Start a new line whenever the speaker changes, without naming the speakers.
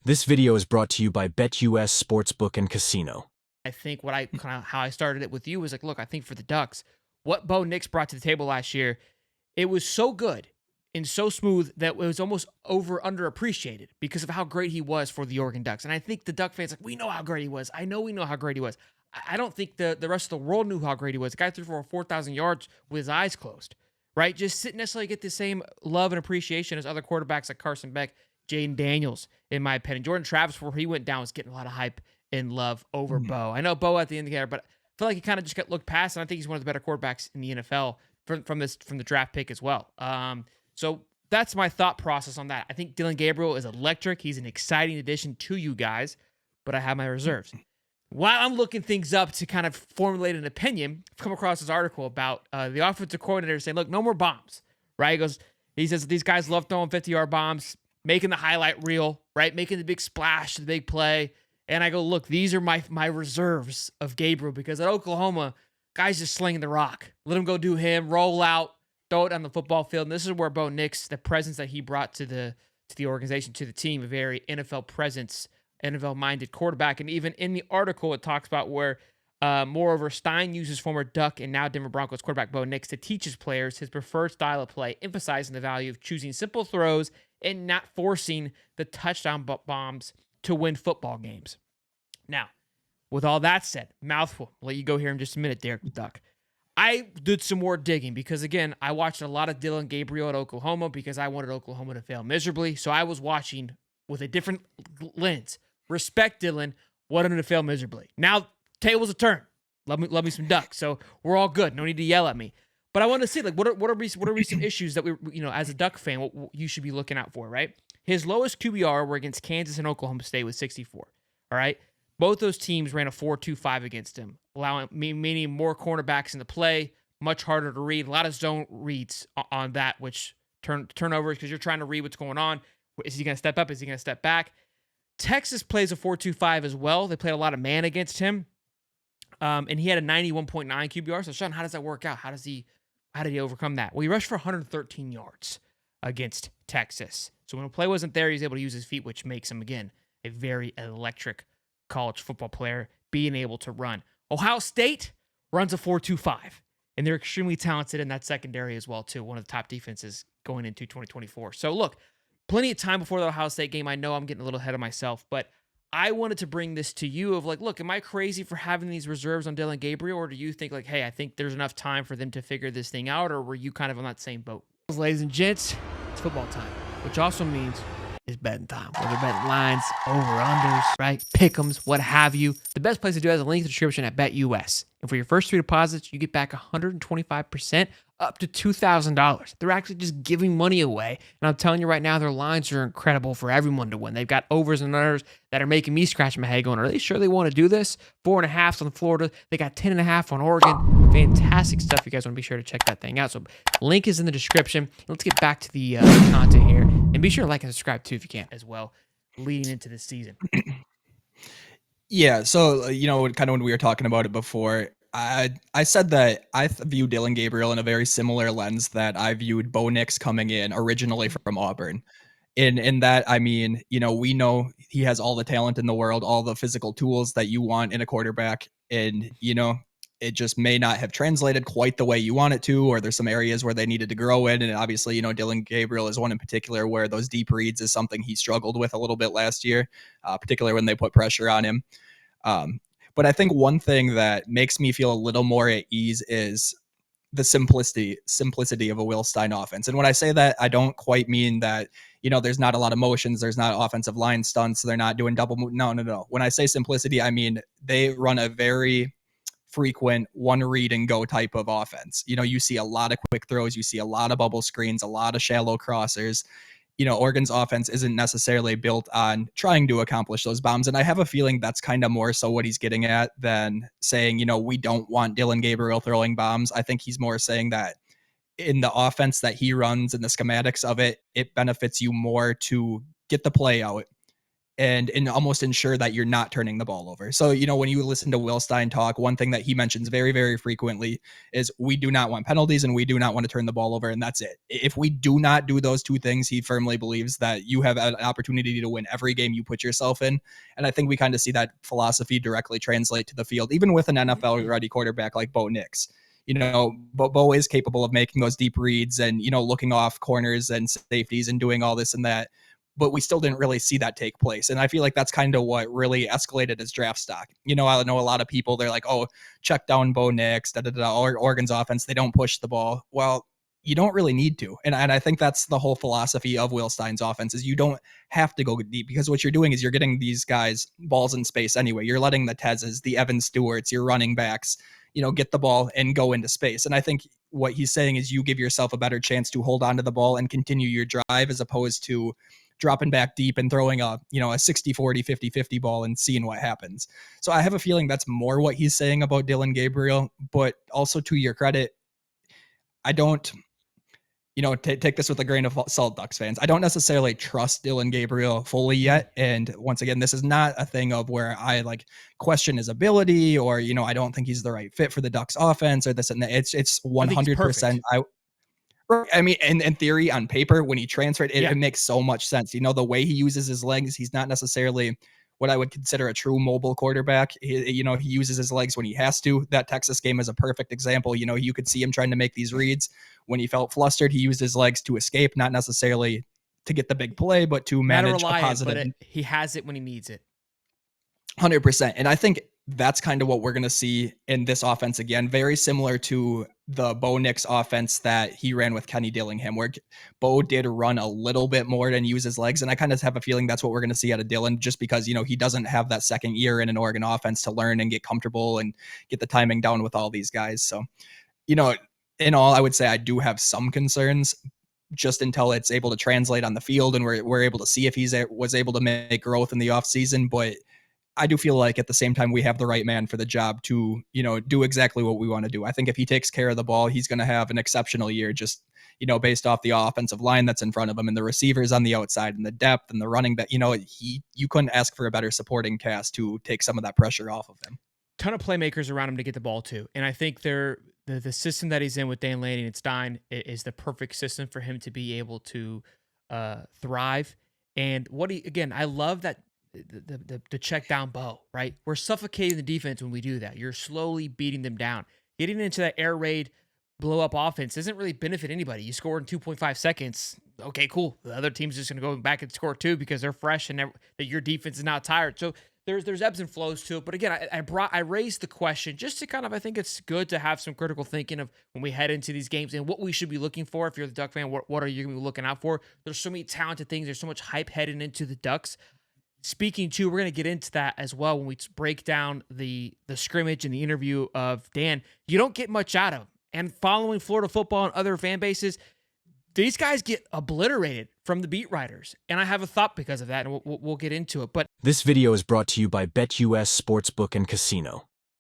This video is brought to you by BetUS Sportsbook and Casino.
I think how I started it with you was like, look, I think for the Ducks, what Bo Nix brought to the table last year, it was so good and so smooth that it was almost underappreciated because of how great he was for the Oregon Ducks. And I think the Duck fans, like, we know how great he was. I know we know how great he was. I don't think the rest of the world knew how great he was. The guy threw for 4,000 yards with his eyes closed, right? Just didn't necessarily get the same love and appreciation as other quarterbacks like Carson Beck, Jaden Daniels, in my opinion. Jordan Travis, before he went down, was getting a lot of hype and love over Bo. I know Bo at the end of the year, but I feel like he kind of just got looked past, and I think he's one of the better quarterbacks in the NFL from the draft pick as well. So that's my thought process on that. I think Dylan Gabriel is electric. He's an exciting addition to you guys, but I have my reserves. While I'm looking things up to kind of formulate an opinion, I've come across this article about the offensive coordinator saying, look, no more bombs, right? He says these guys love throwing 50-yard bombs, making the highlight reel, right? Making the big splash, the big play. And I go, look, these are my reserves of Gabriel, because at Oklahoma, guys just slinging the rock. Let him go do him, roll out, throw it on the football field. And this is where Bo Nix, the presence that he brought to the organization, to the team, a very NFL presence, NFL-minded quarterback. And even in the article, it talks about where, moreover, Stein uses former Duck and now Denver Broncos quarterback Bo Nix to teach his players his preferred style of play, emphasizing the value of choosing simple throws and not forcing the touchdown bombs to win football games. Now, with all that said, mouthful, I'll let you go here in just a minute, Derek Duck. I did some more digging because, again, I watched a lot of Dylan Gabriel at Oklahoma because I wanted Oklahoma to fail miserably. So I was watching with a different lens. Respect Dylan, wanted him to fail miserably. Now, tables have turned. Love me some Duck. So we're all good. No need to yell at me. But I want to see, like, what are recent issues that we, as a Duck fan, what you should be looking out for, right? His lowest QBR were against Kansas and Oklahoma State with 64. All right. Both those teams ran a 4.25 against him, meaning more cornerbacks in the play, much harder to read, a lot of zone reads on that, which turnovers, because you're trying to read what's going on. Is he going to step up? Is he going to step back? Texas plays a 4.25 as well. They played a lot of man against him, and he had a 91.9 QBR. So, Sean, how does that work out? How did he overcome that? Well, he rushed for 113 yards against Texas. So when a play wasn't there, he was able to use his feet, which makes him, again, a very electric college football player, being able to run. Ohio State runs a 4.25, and they're extremely talented in that secondary as well, too. One of the top defenses going into 2024. So, look, plenty of time before the Ohio State game. I know I'm getting a little ahead of myself, but I wanted to bring this to you of, like, look, am I crazy for having these reserves on Dylan Gabriel, or do you think, like, hey, I think there's enough time for them to figure this thing out, or were you kind of on that same boat? Ladies and gents, it's football time, which also means it's betting time. Whether betting lines, over-unders, right, pick'ems, what have you. The best place to do it is a link in the description at BetUS. And for your first 3 deposits, you get back 125% up to $2,000. They're actually just giving money away. And I'm telling you right now, their lines are incredible for everyone to win. They've got overs and unders that are making me scratch my head going, are they sure they want to do this? 4.5 on Florida. They got 10.5 on Oregon. Fantastic stuff. You guys want to be sure to check that thing out. So link is in the description. Let's get back to the content here. And be sure to like and subscribe too if you can as well, leading into this season.
Yeah, so, kind of when we were talking about it before, I said that I view Dylan Gabriel in a very similar lens that I viewed Bo Nix coming in originally from Auburn. In that, I mean, we know he has all the talent in the world, all the physical tools that you want in a quarterback, and, it just may not have translated quite the way you want it to, or there's some areas where they needed to grow in. And obviously, Dylan Gabriel is one in particular where those deep reads is something he struggled with a little bit last year, particularly when they put pressure on him. But I think one thing that makes me feel a little more at ease is the simplicity of a Will Stein offense. And when I say that, I don't quite mean that, there's not a lot of motions, there's not offensive line stunts, they're not doing double move. No. When I say simplicity, I mean they run a very frequent one read and go type of offense. You see a lot of quick throws, you see a lot of bubble screens, a lot of shallow crossers. Oregon's offense isn't necessarily built on trying to accomplish those bombs. And I have a feeling that's kind of more so what he's getting at than saying, we don't want Dylan Gabriel throwing bombs. I think he's more saying that in the offense that he runs and the schematics of it, it benefits you more to get the play out and almost ensure that you're not turning the ball over. So, when you listen to Will Stein talk, one thing that he mentions very, very frequently is we do not want penalties and we do not want to turn the ball over. And that's it. If we do not do those two things, he firmly believes that you have an opportunity to win every game you put yourself in. And I think we kind of see that philosophy directly translate to the field, even with an NFL ready quarterback like Bo Nix. Bo is capable of making those deep reads and, looking off corners and safeties and doing all this and that. But we still didn't really see that take place. And I feel like that's kind of what really escalated his draft stock. I know a lot of people, they're like, oh, check down Bo Nix, Oregon's offense, they don't push the ball. Well, you don't really need to. And I think that's the whole philosophy of Will Stein's offense is you don't have to go deep, because what you're doing is you're getting these guys balls in space anyway. You're letting the Tezes, the Evan Stewarts, your running backs, get the ball and go into space. And I think what he's saying is you give yourself a better chance to hold on to the ball and continue your drive, as opposed to dropping back deep and throwing a 60-40, 50-50 ball and seeing what happens. So I have a feeling that's more what he's saying about Dillon Gabriel. But also, to your credit, I don't, take this with a grain of salt, Ducks fans. I don't necessarily trust Dillon Gabriel fully yet. And once again, this is not a thing of where I question his ability or, I don't think he's the right fit for the Ducks offense or this and that. It's 100%. I mean, in theory, on paper, when he transferred, it makes so much sense. The way he uses his legs, he's not necessarily what I would consider a true mobile quarterback. He uses his legs when he has to. That Texas game is a perfect example. You could see him trying to make these reads. When he felt flustered, he used his legs to escape, not necessarily to get the big play, but to manage a positive.
But he has it when he needs it.
100%. And I think that's kind of what we're going to see in this offense again. Very similar to the Bo Nix offense that he ran with Kenny Dillingham, where Bo did run a little bit more than use his legs. And I kind of have a feeling that's what we're going to see out of Dillon, just because, he doesn't have that second year in an Oregon offense to learn and get comfortable and get the timing down with all these guys. So, in all, I would say I do have some concerns just until it's able to translate on the field and we're able to see if was able to make growth in the offseason. But I do feel like at the same time, we have the right man for the job to, do exactly what we want to do. I think if he takes care of the ball, he's going to have an exceptional year, just, based off the offensive line that's in front of him and the receivers on the outside and the depth and the running back. You couldn't ask for a better supporting cast to take some of that pressure off of him.
Ton of playmakers around him to get the ball to. And I think the system that he's in with Dan Lanning and Stein is the perfect system for him to be able to thrive. And I love that the check down Bo, right? We're suffocating the defense when we do that. You're slowly beating them down. Getting into that air raid blow up offense doesn't really benefit anybody. You scored in 2.5 seconds. Okay, cool. The other team's just going to go back and score 2 because they're fresh and that your defense is not tired. So there's ebbs and flows to it. But again, I raised the question just to I think it's good to have some critical thinking of when we head into these games and what we should be looking for. If you're the Duck fan, what are you going to be looking out for? There's so many talented things. There's so much hype heading into the Ducks. Speaking to, we're going to get into that as well when we break down the scrimmage and the interview of Dan. You don't get much out of him. And following Florida football and other fan bases, these guys get obliterated from the beat writers. And I have a thought because of that, and we'll get into it. But
This video is brought to you by BetUS Sportsbook and Casino.